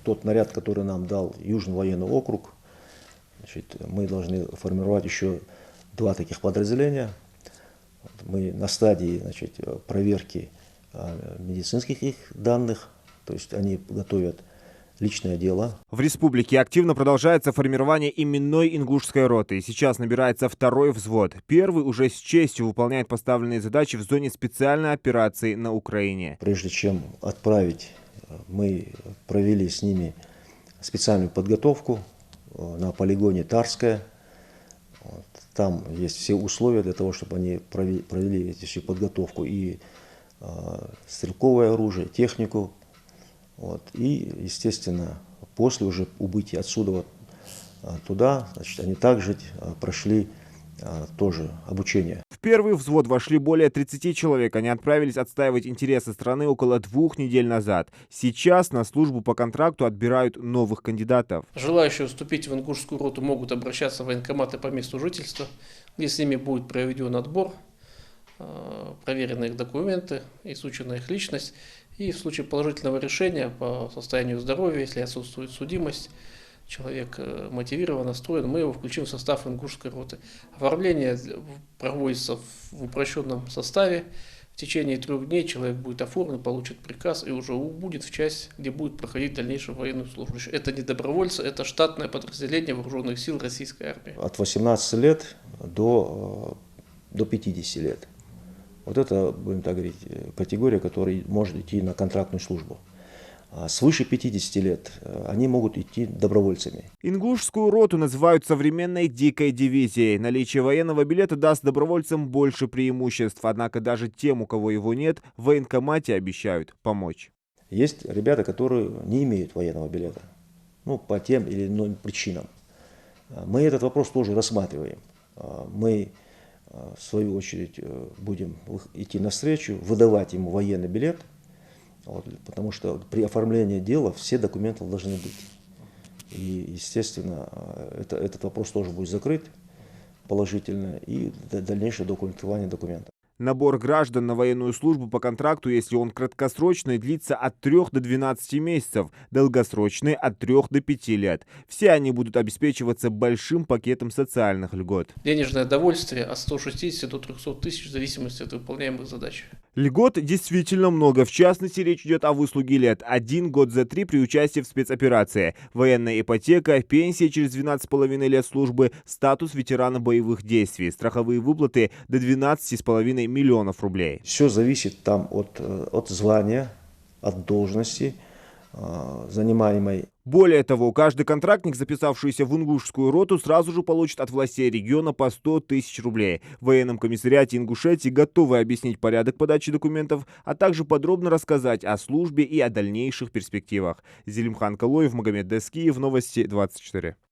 тот наряд, который нам дал Южный военный округ, значит, мы должны формировать еще 2 таких подразделения. Мы на стадии, значит, проверки медицинских их данных, то есть они готовят личное дело. В республике активно продолжается формирование именной ингушской роты. Сейчас набирается 2-й взвод. Первый уже с честью выполняет поставленные задачи в зоне специальной операции на Украине. Прежде чем отправить, мы провели с ними специальную подготовку на полигоне Тарское. Там есть все условия для того, чтобы они провели всю подготовку и стрелковое оружие, технику. И, естественно, после уже убытия отсюда туда, значит, они также прошли тоже обучение. В первый взвод вошли более 30 человек. Они отправились отстаивать интересы страны около 2 недель назад. Сейчас на службу по контракту отбирают новых кандидатов. Желающие вступить в ингушскую роту могут обращаться в военкоматы по месту жительства, где с ними будет проведен отбор, проверены их документы, изучена их личность. И в случае положительного решения по состоянию здоровья, если отсутствует судимость, человек мотивирован, настроен, мы его включим в состав ингушской роты. Оформление проводится в упрощенном составе. В течение 3 дней человек будет оформлен, получит приказ и уже будет в часть, где будет проходить дальнейшую военную службу. Это не добровольцы, это штатное подразделение вооруженных сил российской армии. От 18 лет до 50 лет. Вот это, будем так говорить, категория, которая может идти на контрактную службу. Свыше 50 лет они могут идти добровольцами. Ингушскую роту называют современной дикой дивизией. Наличие военного билета даст добровольцам больше преимуществ. Однако даже тем, у кого его нет, в военкомате обещают помочь. Есть ребята, которые не имеют военного билета. По тем или иным причинам. Мы этот вопрос тоже рассматриваем. Мы, в свою очередь, будем идти навстречу, выдавать ему военный билет. Потому что при оформлении дела все документы должны быть. И, естественно, этот вопрос тоже будет закрыт положительно и дальнейшее документирование документов. Набор граждан на военную службу по контракту, если он краткосрочный, длится от 3 до 12 месяцев, долгосрочный от 3 до 5 лет. Все они будут обеспечиваться большим пакетом социальных льгот. Денежное довольствие от 160 до 300 тысяч в зависимости от выполняемых задач. Льгот действительно много. В частности, речь идет о выслуге лет. 1 год за 3 при участии в спецоперации. Военная ипотека, пенсия через 12,5 лет службы, статус ветерана боевых действий, страховые выплаты до 12,5 миллионов рублей. Все зависит там от звания, от должности занимаемой. Более того, каждый контрактник, записавшийся в ингушскую роту, сразу же получит от властей региона по 100 тысяч рублей. В военном комиссариате Ингушетии готовы объяснить порядок подачи документов, а также подробно рассказать о службе и о дальнейших перспективах. Зелимхан Калоев, Магомед Дескиев, Новости 24.